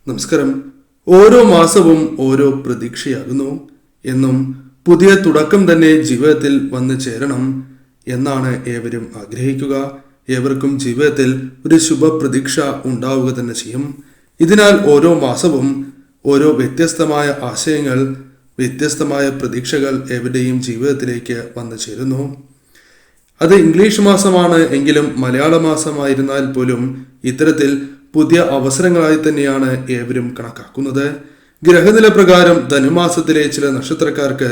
നമസ്കാരം. ഓരോ മാസവും ഓരോ പ്രതീക്ഷയാകുന്നു എന്നും പുതിയ തുടക്കം തന്നെ ജീവിതത്തിൽ വന്നു ചേരണം എന്നാണ് ഏവരും ആഗ്രഹിക്കുക. ഏവർക്കും ജീവിതത്തിൽ ഒരു ശുഭപ്രതീക്ഷ ഉണ്ടാവുക തന്നെ ചെയ്യും. ഇതിനാൽ ഓരോ മാസവും ഓരോ വ്യത്യസ്തമായ ആശയങ്ങൾ, വ്യത്യസ്തമായ പ്രതീക്ഷകൾ ഏവരുടെയും ജീവിതത്തിലേക്ക് വന്നു ചേരുന്നു. അത് ഇംഗ്ലീഷ് മാസമാണ് എങ്കിലും മലയാള മാസമായിരുന്നാൽ പോലും ഇത്തരത്തിൽ പുതിയ അവസരങ്ങളായി തന്നെയാണ് ഏവരും കണക്കാക്കുന്നത്. ഗ്രഹനില പ്രകാരം ധനുമാസത്തിലെ ചില നക്ഷത്രക്കാർക്ക്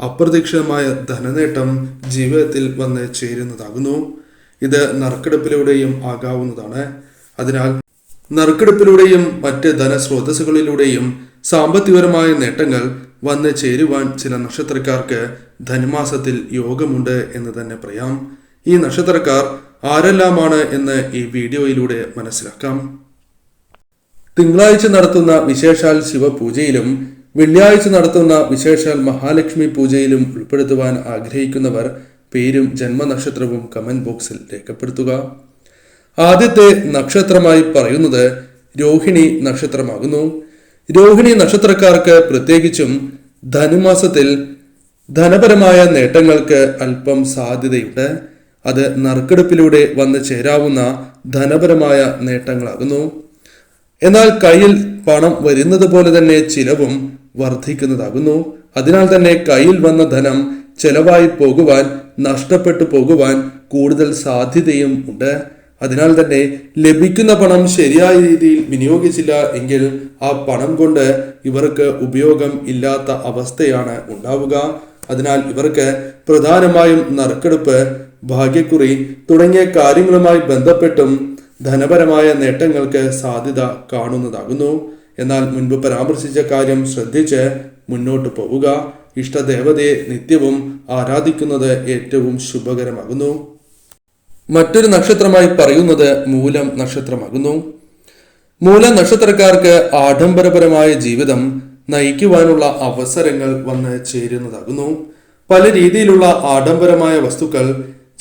അപ്രതീക്ഷിതമായ ധനനേട്ടം ജീവിതത്തിൽ വന്ന് ചേരുന്നതാകുന്നു. ഇത് നറുക്കെടുപ്പിലൂടെയും ആകാവുന്നതാണ്. അതിനാൽ നറുക്കെടുപ്പിലൂടെയും മറ്റ് ധനസ്രോതസ്സുകളിലൂടെയും സാമ്പത്തികപരമായ നേട്ടങ്ങൾ വന്ന് ചേരുവാൻ ചില നക്ഷത്രക്കാർക്ക് ധനുമാസത്തിൽ യോഗമുണ്ട് എന്ന് തന്നെ പറയാം. ഈ നക്ഷത്രക്കാർ ആരെല്ലാമാണ് എന്ന് ഈ വീഡിയോയിലൂടെ മനസ്സിലാക്കാം. തിങ്കളാഴ്ച നടത്തുന്ന വിശേഷാൽ ശിവപൂജയിലും വെള്ളിയാഴ്ച നടത്തുന്ന വിശേഷാൽ മഹാലക്ഷ്മി പൂജയിലും ഉൾപ്പെടുത്തുവാൻ ആഗ്രഹിക്കുന്നവർ പേരും ജന്മനക്ഷത്രവും കമന്റ് ബോക്സിൽ രേഖപ്പെടുത്തുക. ആദ്യത്തെ നക്ഷത്രമായി പറയുന്നത് രോഹിണി നക്ഷത്രമാകുന്നു. രോഹിണി നക്ഷത്രക്കാർക്ക് പ്രത്യേകിച്ചും ധനുമാസത്തിൽ ധനപരമായ നേട്ടങ്ങൾക്ക് അല്പം സാധ്യതയുണ്ട്. അത് നറുക്കെടുപ്പിലൂടെ വന്ന് ചേരാവുന്ന ധനപരമായ നേട്ടങ്ങളാകുന്നു. എന്നാൽ കയ്യിൽ പണം വരുന്നത് പോലെ തന്നെ ചിലവും വർദ്ധിക്കുന്നതാകുന്നു. അതിനാൽ തന്നെ കയ്യിൽ വന്ന ധനം ചെലവായി പോകുവാൻ, നഷ്ടപ്പെട്ടു പോകുവാൻ കൂടുതൽ സാധ്യതയും ഉണ്ട്. അതിനാൽ തന്നെ ലഭിക്കുന്ന പണം ശരിയായ രീതിയിൽ വിനിയോഗിച്ചില്ല എങ്കിൽ ആ പണം കൊണ്ട് ഇവർക്ക് ഉപയോഗം ഇല്ലാത്ത അവസ്ഥയാണ് ഉണ്ടാവുക. അതിനാൽ ഇവർക്ക് പ്രധാനമായും നറുക്കെടുപ്പ്, ഭാഗ്യക്കുറി തുടങ്ങിയ കാര്യങ്ങളുമായി ബന്ധപ്പെട്ടും ധനപരമായ നേട്ടങ്ങൾക്ക് സാധ്യത കാണുന്നതാകുന്നു. എന്നാൽ മുൻപ് പരാമർശിച്ച കാര്യം ശ്രദ്ധിച്ച് മുന്നോട്ട് പോവുക. ഇഷ്ടദേവതയെ നിത്യവും ആരാധിക്കുന്നത് ഏറ്റവും ശുഭകരമാകുന്നു. മറ്റൊരു നക്ഷത്രമായി പറയുന്നത് മൂലം നക്ഷത്രമാകുന്നു. മൂലം നക്ഷത്രക്കാർക്ക് ആഡംബരപരമായ ജീവിതം നയിക്കുവാനുള്ള അവസരങ്ങൾ വന്ന് ചേരുന്നതാകുന്നു. പല രീതിയിലുള്ള ആഡംബരമായ വസ്തുക്കൾ,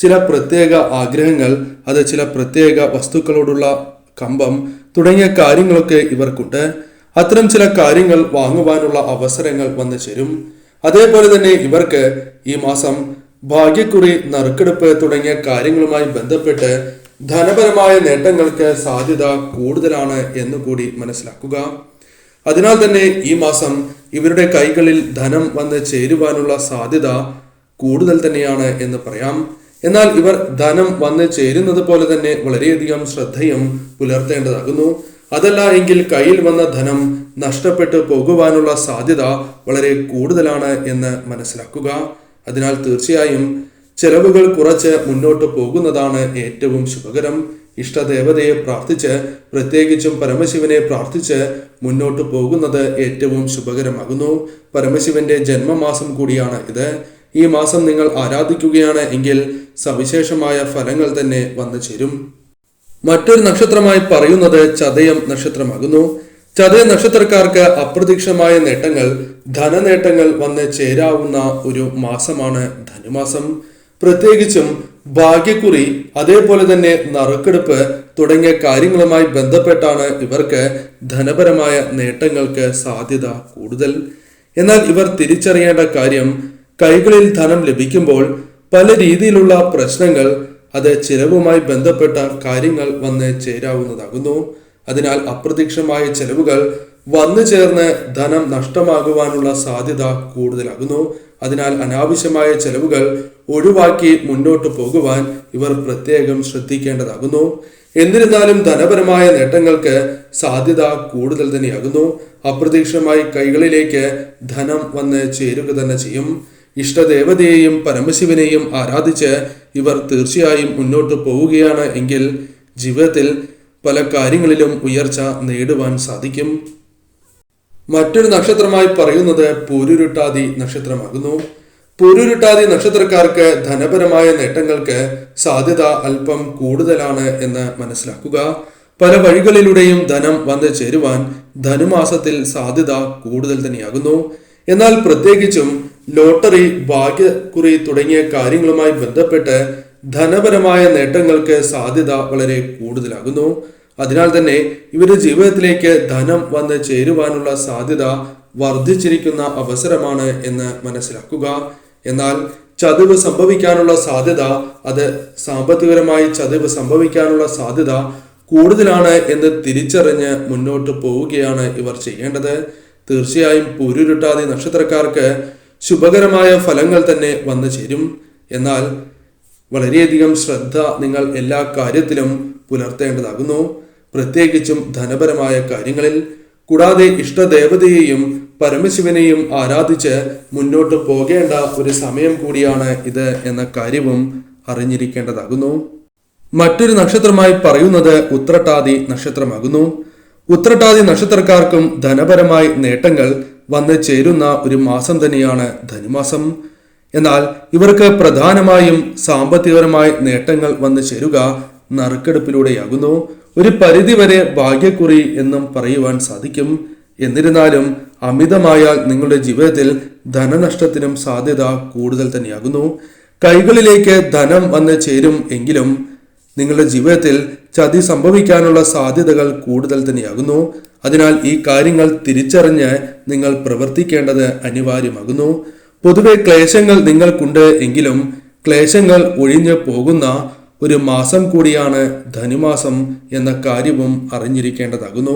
ചില പ്രത്യേക ആഗ്രഹങ്ങൾ, അത് ചില പ്രത്യേക വസ്തുക്കളോടുള്ള കമ്പം തുടങ്ങിയ കാര്യങ്ങളൊക്കെ ഇവർക്കുണ്ട്. അത്തരം ചില കാര്യങ്ങൾ വാങ്ങുവാനുള്ള അവസരങ്ങൾ വന്നു ചേരും. അതേപോലെ തന്നെ ഇവർക്ക് ഈ മാസം ഭാഗ്യക്കുറി, നറുക്കെടുപ്പ് തുടങ്ങിയ കാര്യങ്ങളുമായി ബന്ധപ്പെട്ട് ധനപരമായ നേട്ടങ്ങൾക്ക് സാധ്യത കൂടുതലാണ് എന്നുകൂടി മനസ്സിലാക്കുക. അതിനാൽ തന്നെ ഈ മാസം ഇവരുടെ കൈകളിൽ ധനം വന്ന് ചേരുവാനുള്ള സാധ്യത കൂടുതൽ തന്നെയാണ് എന്ന് പറയാം. എന്നാൽ ഇവർ ധനം വന്ന് ചേരുന്നത് പോലെ തന്നെ വളരെയധികം ശ്രദ്ധയും പുലർത്തേണ്ടതാകുന്നു. അതല്ല എങ്കിൽ കയ്യിൽ വന്ന ധനം നഷ്ടപ്പെട്ടു പോകുവാനുള്ള സാധ്യത വളരെ കൂടുതലാണ് എന്ന് മനസ്സിലാക്കുക. അതിനാൽ തീർച്ചയായും ചെലവുകൾ കുറച്ച് മുന്നോട്ട് പോകുന്നതാണ് ഏറ്റവും ശുഭകരം. ഇഷ്ടദേവതയെ പ്രാർത്ഥിച്ച്, പ്രത്യേകിച്ചും പരമശിവനെ പ്രാർത്ഥിച്ച് മുന്നോട്ട് പോകുന്നത് ഏറ്റവും ശുഭകരമാകുന്നു. പരമശിവന്റെ ജന്മമാസം കൂടിയാണ് ഇത്. ഈ മാസം നിങ്ങൾ ആരാധിക്കുകയാണ് എങ്കിൽ സവിശേഷമായ ഫലങ്ങൾ തന്നെ വന്നു ചേരും. മറ്റൊരു നക്ഷത്രമായി പറയുന്നത് ചതയം നക്ഷത്രമാകുന്നു. ചതയ നക്ഷത്രക്കാർക്ക് അപ്രതീക്ഷിതമായ നേട്ടങ്ങൾ, ധനനേട്ടങ്ങൾ വന്ന് ചേരാവുന്ന ഒരു മാസമാണ് ധനുമാസം. പ്രത്യേകിച്ചും ഭാഗ്യക്കുറി, അതേപോലെ തന്നെ നറുക്കെടുപ്പ് തുടങ്ങിയ കാര്യങ്ങളുമായി ബന്ധപ്പെട്ടാണ് ഇവർക്ക് ധനപരമായ നേട്ടങ്ങൾക്ക് സാധ്യത കൂടുതൽ. എന്നാൽ ഇവർ തിരിച്ചറിയേണ്ട കാര്യം, കൈകളിൽ ധനം ലഭിക്കുമ്പോൾ പല രീതിയിലുള്ള പ്രശ്നങ്ങൾ, അത് ചിലവുമായി ബന്ധപ്പെട്ട കാര്യങ്ങൾ വന്ന് ചേരാവുന്നതാകുന്നു. അതിനാൽ അപ്രതീക്ഷിതമായ ചെലവുകൾ വന്നു ചേർന്ന് ധനം നഷ്ടമാകുവാനുള്ള സാധ്യത കൂടുതലാകുന്നു. അതിനാൽ അനാവശ്യമായ ചെലവുകൾ ഒഴിവാക്കി മുന്നോട്ട് പോകുവാൻ ഇവർ പ്രത്യേകം ശ്രദ്ധിക്കേണ്ടതാകുന്നു. എന്നിരുന്നാലും ധനപരമായ നേട്ടങ്ങൾക്ക് സാധ്യത കൂടുതൽ തന്നെയാകുന്നു. അപ്രതീക്ഷിതമായി കൈകളിലേക്ക് ധനം വന്ന് ചേരുക തന്നെ ചെയ്യും. ഇഷ്ടദേവതയെയും പരമശിവനെയും ആരാധിച്ച് ഇവർ തീർച്ചയായും മുന്നോട്ട് പോവുകയാണ് എങ്കിൽ ജീവിതത്തിൽ പല കാര്യങ്ങളിലും ഉയർച്ച നേടുവാൻ സാധിക്കും. മറ്റൊരു നക്ഷത്രമായി പറയുന്നത് പൂരുരുട്ടാതി നക്ഷത്രമാകുന്നു. പൂരുരുട്ടാതി നക്ഷത്രക്കാർക്ക് ധനപരമായ നേട്ടങ്ങൾക്ക് സാധ്യത അല്പം കൂടുതലാണ് എന്ന് മനസ്സിലാക്കുക. പല വഴികളിലൂടെയും ധനം വന്നു ചേരുവാൻ ധനുമാസത്തിൽ സാധ്യത കൂടുതൽ തന്നെയാകുന്നു. എന്നാൽ പ്രത്യേകിച്ചും ലോട്ടറി, ഭാഗ്യക്കുറി തുടങ്ങിയ കാര്യങ്ങളുമായി ബന്ധപ്പെട്ട് ധനപരമായ നേട്ടങ്ങൾക്ക് സാധ്യത വളരെ കൂടുതലാകുന്നു. അതിനാൽ തന്നെ ഇവരുടെ ജീവിതത്തിലേക്ക് ധനം വന്ന് ചേരുവാനുള്ള സാധ്യത വർദ്ധിച്ചിരിക്കുന്ന അവസരമാണ് എന്ന് മനസ്സിലാക്കുക. എന്നാൽ ചതിവ് സംഭവിക്കാനുള്ള സാധ്യത, അത് സാമ്പത്തികപരമായി ചതിവ് സംഭവിക്കാനുള്ള സാധ്യത കൂടുതലാണ് എന്ന് തിരിച്ചറിഞ്ഞ് മുന്നോട്ട് പോവുകയാണ് ഇവർ ചെയ്യേണ്ടത്. തീർച്ചയായും പൂരുരുട്ടാതി നക്ഷത്രക്കാർക്ക് ശുഭകരമായ ഫലങ്ങൾ തന്നെ വന്നു ചേരും. എന്നാൽ വളരെയധികം ശ്രദ്ധ നിങ്ങൾ എല്ലാ കാര്യത്തിലും പുലർത്തേണ്ടതാകുന്നു, പ്രത്യേകിച്ചും ധനപരമായ കാര്യങ്ങളിൽ. കൂടാതെ ഇഷ്ടദേവതയെയും പരമശിവനെയും ആരാധിച്ച് മുന്നോട്ട് പോകേണ്ട ഒരു സമയം കൂടിയാണ് ഇത് എന്ന കാര്യവും അറിഞ്ഞിരിക്കേണ്ടതാകുന്നു. മറ്റൊരു നക്ഷത്രമായി പറയുന്നത് ഉത്രട്ടാതി നക്ഷത്രമാകുന്നു. ഉത്രട്ടാതി നക്ഷത്രക്കാർക്കും ധനപരമായി നേട്ടങ്ങൾ വന്ന് ചേരുന്ന ഒരു മാസം തന്നെയാണ് ധനുമാസം. എന്നാൽ ഇവർക്ക് പ്രധാനമായും സാമ്പത്തികപരമായി നേട്ടങ്ങൾ വന്നു ചേരുക നറുക്കെടുപ്പിലൂടെയാകുന്നു. ഒരു പരിധിവരെ ഭാഗ്യക്കുറി എന്നും പറയുവാൻ സാധിക്കും. എന്നിരുന്നാലും അമിതമായാൽ നിങ്ങളുടെ ജീവിതത്തിൽ ധനനഷ്ടത്തിനും സാധ്യത കൂടുതൽ തന്നെയാകുന്നു. കൈകളിലേക്ക് ധനം വന്ന് ചേരും എങ്കിലും നിങ്ങളുടെ ജീവിതത്തിൽ ചതി സംഭവിക്കാനുള്ള സാധ്യതകൾ കൂടുതൽ തന്നെയാകുന്നു. അതിനാൽ ഈ കാര്യങ്ങൾ തിരിച്ചറിഞ്ഞ് നിങ്ങൾ പ്രവർത്തിക്കേണ്ടത് അനിവാര്യമാകുന്നു. പൊതുവെ ക്ലേശങ്ങൾ നിങ്ങൾക്കുണ്ട് എങ്കിലും ക്ലേശങ്ങൾ ഒഴിഞ്ഞു പോകുന്ന ഒരു മാസം കൂടിയാണ് ധനുമാസം എന്ന കാര്യവും അറിഞ്ഞിരിക്കേണ്ടതാകുന്നു.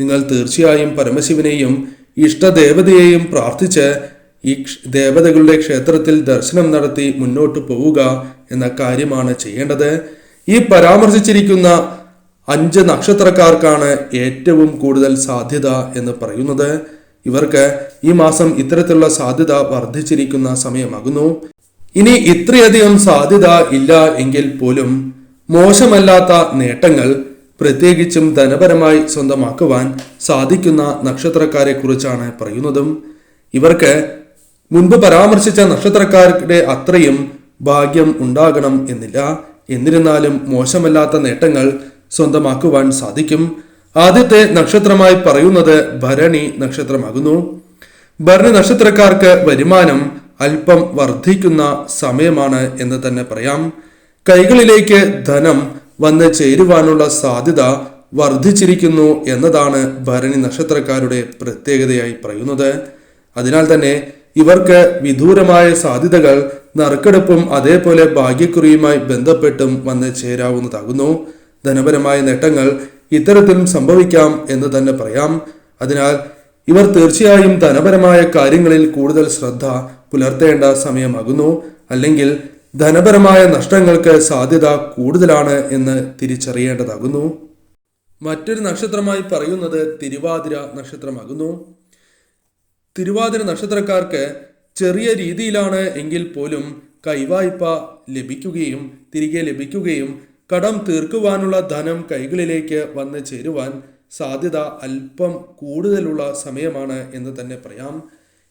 നിങ്ങൾ തീർച്ചയായും പരമശിവനെയും ഇഷ്ടദേവതയെയും പ്രാർത്ഥിച്ച് ഈ ദേവതകളുടെ ക്ഷേത്രത്തിൽ ദർശനം നടത്തി മുന്നോട്ട് പോവുക എന്ന കാര്യമാണ് ചെയ്യേണ്ടത്. ഈ പരാമർശിച്ചിരിക്കുന്ന 5 നക്ഷത്രക്കാർക്കാണ് ഏറ്റവും കൂടുതൽ സാധ്യത എന്ന് പറയുന്നത്. ഇവർക്ക് ഈ മാസം ഇത്തരത്തിലുള്ള സാധ്യത വർദ്ധിച്ചിരിക്കുന്ന സമയമാകുന്നു. ഇനി ഇത്രയധികം സാധ്യത ഇല്ല എങ്കിൽ പോലും മോശമല്ലാത്ത നേട്ടങ്ങൾ, പ്രത്യേകിച്ചും ധനപരമായി സ്വന്തമാക്കുവാൻ സാധിക്കുന്ന നക്ഷത്രക്കാരെ കുറിച്ചാണ് പറയുന്നതും. ഇവർക്ക് മുൻപ് പരാമർശിച്ച നക്ഷത്രക്കാരുടെ അത്രയും ഭാഗ്യം ഉണ്ടാകണം എന്നില്ല. എന്നിരുന്നാലും മോശമല്ലാത്ത നേട്ടങ്ങൾ സ്വന്തമാക്കുവാൻ സാധിക്കും. ആദ്യത്തെ നക്ഷത്രമായി പറയുന്നത് ഭരണി നക്ഷത്രമാകുന്നു. ഭരണി നക്ഷത്രക്കാർക്ക് വരുമാനം അല്പം വർദ്ധിക്കുന്ന സമയമാണ് എന്ന് തന്നെ പറയാം. കൈകളിലേക്ക് ധനം വന്ന് ചേരുവാനുള്ള സാധ്യത വർദ്ധിച്ചിരിക്കുന്നു എന്നതാണ് ഭരണി നക്ഷത്രക്കാരുടെ പ്രത്യേകതയായി പറയുന്നത്. അതിനാൽ തന്നെ ഇവർക്ക് വിദൂരമായ സാധ്യതകൾ നറുക്കെടുപ്പും അതേപോലെ ഭാഗ്യക്കുറിയുമായി ബന്ധപ്പെട്ടും വന്ന് ചേരാവുന്നതാകുന്നു. ധനപരമായ നേട്ടങ്ങൾ ഇത്തരത്തിലും സംഭവിക്കാം എന്ന് തന്നെ പറയാം. അതിനാൽ ഇവർ തീർച്ചയായും ധനപരമായ കാര്യങ്ങളിൽ കൂടുതൽ ശ്രദ്ധ പുലർത്തേണ്ട സമയമാകുന്നു. അല്ലെങ്കിൽ ധനപരമായ നഷ്ടങ്ങൾക്ക് സാധ്യത കൂടുതലാണ് എന്ന് തിരിച്ചറിയേണ്ടതാകുന്നു. മറ്റൊരു നക്ഷത്രമായി പറയുന്നത് തിരുവാതിര നക്ഷത്രമാകുന്നു. തിരുവാതിര നക്ഷത്രക്കാർക്ക് ചെറിയ രീതിയിലാണ് എങ്കിൽ പോലും കൈവായ്പ ലഭിക്കുകയും തിരികെ ലഭിക്കുകയും കടം തീർക്കുവാനുള്ള ധനം കൈകളിലേക്ക് വന്ന് ചേരുവാൻ സാധ്യത അല്പം കൂടുതലുള്ള സമയമാണ് എന്ന് തന്നെ പറയാം.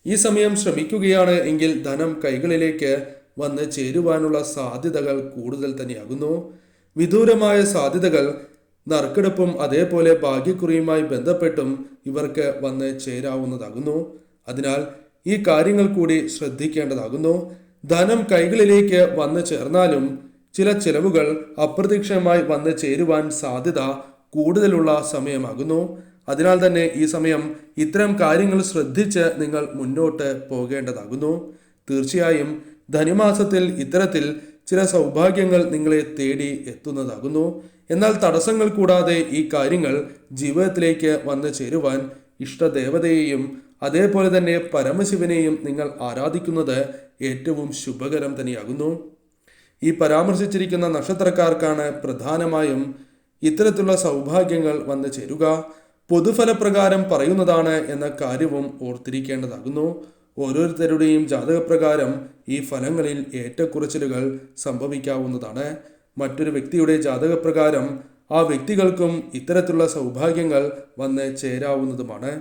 ഈ സമയം ശ്രമിക്കുകയാണ് എങ്കിൽ ധനം കൈകളിലേക്ക് വന്ന് ചേരുവാനുള്ള സാധ്യതകൾ കൂടുതൽ തന്നെയാകുന്നു. വിദൂരമായ സാധ്യതകൾ നറുക്കെടുപ്പും അതേപോലെ ഭാഗ്യക്കുറിയുമായി ബന്ധപ്പെട്ടും ഇവർക്ക് വന്ന് ചേരാവുന്നതാകുന്നു. അതിനാൽ ഈ കാര്യങ്ങൾ കൂടി ശ്രദ്ധിക്കേണ്ടതാകുന്നു. ധനം കൈകളിലേക്ക് വന്നു ചേർന്നാലും ചില ചെലവുകൾ അപ്രതീക്ഷിതമായി വന്ന് ചേരുവാൻ സാധ്യത കൂടുതലുള്ള സമയമാകുന്നു. അതിനാൽ തന്നെ ഈ സമയം ഇത്തരം കാര്യങ്ങൾ ശ്രദ്ധിച്ച് നിങ്ങൾ മുന്നോട്ട് പോകേണ്ടതാകുന്നു. തീർച്ചയായും ധനുമാസത്തിൽ ഇത്തരത്തിൽ ചില സൗഭാഗ്യങ്ങൾ നിങ്ങളെ തേടി എത്തുന്നതാകുന്നു. എന്നാൽ തടസ്സങ്ങൾ കൂടാതെ ഈ കാര്യങ്ങൾ ജീവിതത്തിലേക്ക് വന്നു ചേരുവാൻ ഇഷ്ടദേവതയെയും അതേപോലെ തന്നെ പരമശിവനെയും നിങ്ങൾ ആരാധിക്കുന്നത് ഏറ്റവും ശുഭകരം തന്നെയാകുന്നു. ഈ പരാമർശിച്ചിരിക്കുന്ന നക്ഷത്രക്കാർക്കാണ് പ്രധാനമായും ഇത്തരത്തിലുള്ള സൗഭാഗ്യങ്ങൾ വന്നു ചേരുക. പൊതുഫലപ്രകാരം പറയുന്നതാണ് എന്ന കാര്യവും ഓർത്തിരിക്കേണ്ടതാകുന്നു. ഓരോരുത്തരുടെയും ജാതകപ്രകാരം ഈ ഫലങ്ങളിൽ ഏറ്റക്കുറച്ചിലുകൾ സംഭവിക്കാവുന്നതാണ്. മറ്റൊരു വ്യക്തിയുടെ ജാതകപ്രകാരം ആ വ്യക്തികൾക്കും ഇത്തരത്തിലുള്ള സൗഭാഗ്യങ്ങൾ വന്ന് ചേരാവുന്നതുമാണ്.